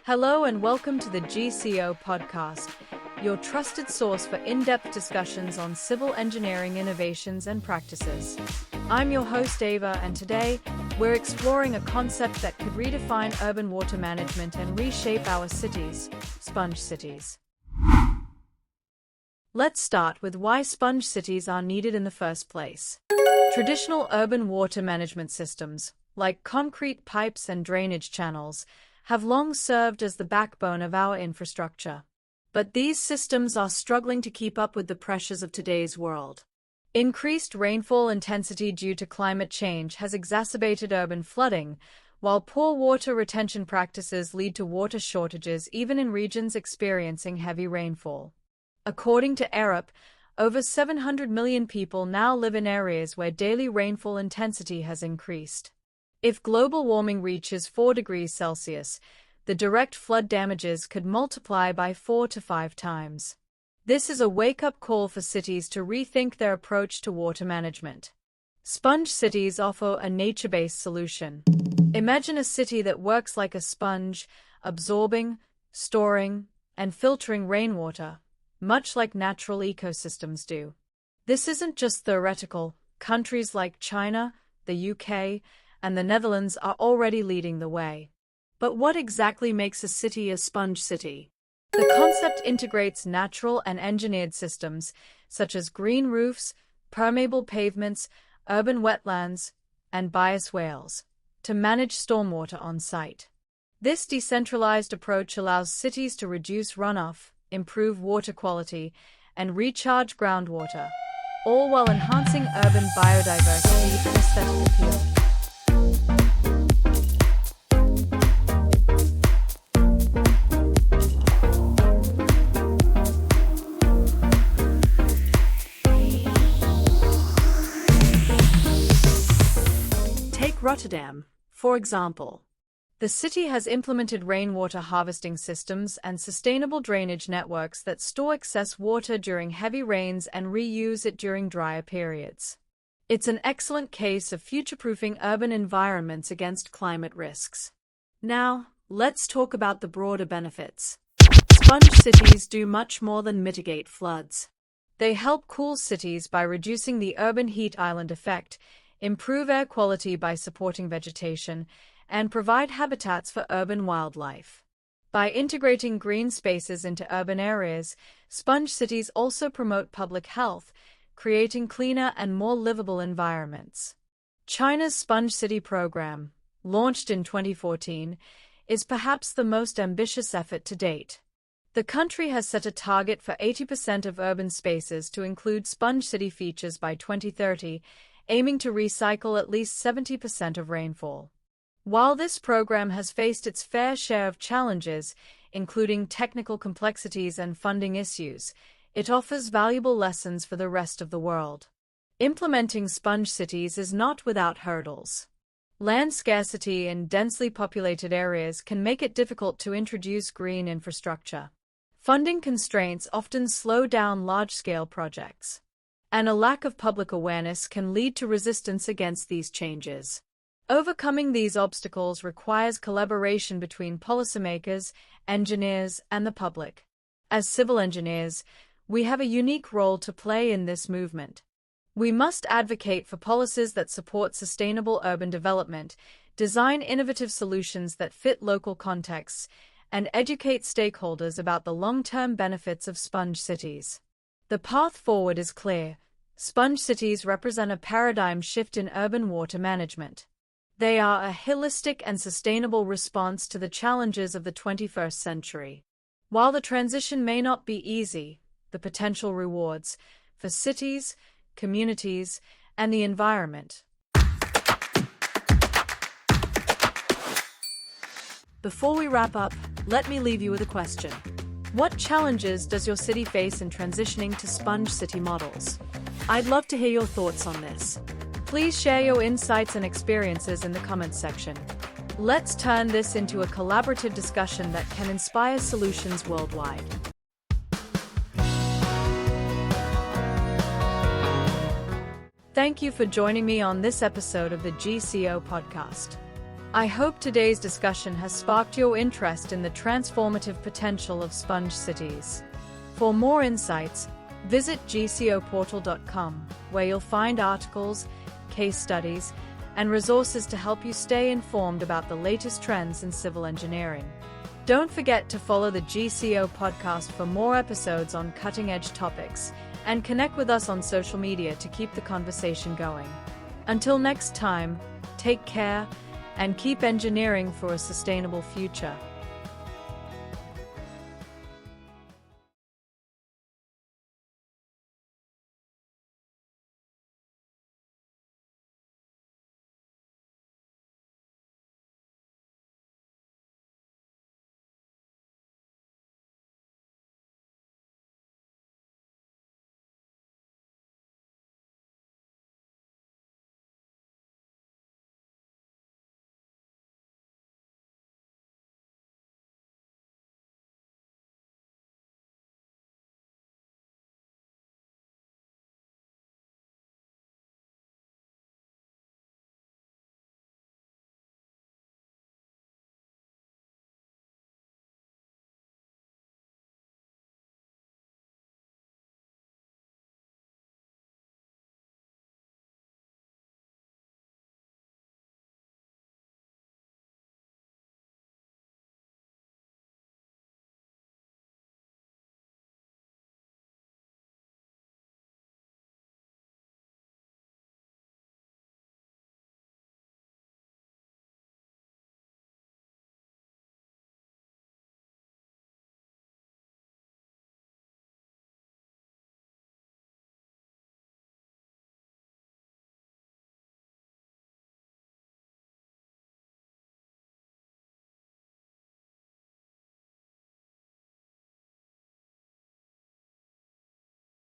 Hello and welcome to the GCO podcast, your trusted source for in-depth discussions on civil engineering innovations and practices. I'm your host Ava, and today we're exploring a concept that could redefine urban water management and reshape our cities: sponge cities. Let's start with why sponge cities are needed in the first place. Traditional urban water management systems, like concrete pipes and drainage channels, have long served as the backbone of our infrastructure. But these systems are struggling to keep up with the pressures of today's world. Increased rainfall intensity due to climate change has exacerbated urban flooding, while poor water retention practices lead to water shortages even in regions experiencing heavy rainfall. According to Europe, over 700 million people now live in areas where daily rainfall intensity has increased. If global warming reaches 4 degrees Celsius, the direct flood damages could multiply by 4 to 5 times. This is a wake-up call for cities to rethink their approach to water management. Sponge cities offer a nature-based solution. Imagine a city that works like a sponge, absorbing, storing, and filtering rainwater, much like natural ecosystems do. This isn't just theoretical. Countries like China, the UK, and the Netherlands are already leading the way. But what exactly makes a city a sponge city? The concept integrates natural and engineered systems, such as green roofs, permeable pavements, urban wetlands, and bioswales, to manage stormwater on site. This decentralized approach allows cities to reduce runoff, improve water quality, and recharge groundwater, all while enhancing urban biodiversity and aesthetic appeal. Take Rotterdam, for example. The city has implemented rainwater harvesting systems and sustainable drainage networks that store excess water during heavy rains and reuse it during drier periods. It's an excellent case of future-proofing urban environments against climate risks. Now, let's talk about the broader benefits. Sponge cities do much more than mitigate floods. They help cool cities by reducing the urban heat island effect, improve air quality by supporting vegetation, and provide habitats for urban wildlife. By integrating green spaces into urban areas, sponge cities also promote public health, creating cleaner and more livable environments. China's Sponge City program, launched in 2014, is perhaps the most ambitious effort to date. The country has set a target for 80% of urban spaces to include sponge city features by 2030, aiming to recycle at least 70% of rainfall. While this program has faced its fair share of challenges, including technical complexities and funding issues, it offers valuable lessons for the rest of the world. Implementing sponge cities is not without hurdles. Land scarcity in densely populated areas can make it difficult to introduce green infrastructure. Funding constraints often slow down large-scale projects, and a lack of public awareness can lead to resistance against these changes. Overcoming these obstacles requires collaboration between policymakers, engineers, and the public. As civil engineers, we have a unique role to play in this movement. We must advocate for policies that support sustainable urban development, design innovative solutions that fit local contexts, and educate stakeholders about the long-term benefits of sponge cities. The path forward is clear. Sponge cities represent a paradigm shift in urban water management. They are a holistic and sustainable response to the challenges of the 21st century. While the transition may not be easy, the potential rewards for cities, communities, and the environment. Before we wrap up, let me leave you with a question. What challenges does your city face in transitioning to sponge city models? I'd love to hear your thoughts on this. Please share your insights and experiences in the comments section. Let's turn this into a collaborative discussion that can inspire solutions worldwide. Thank you for joining me on this episode of the GCO podcast. I hope today's discussion has sparked your interest in the transformative potential of sponge cities. For more insights, visit gcoportal.com, where you'll find articles, case studies, and resources to help you stay informed about the latest trends in civil engineering. Don't forget to follow the GCO podcast for more episodes on cutting-edge topics, and connect with us on social media to keep the conversation going. Until next time, take care and keep engineering for a sustainable future.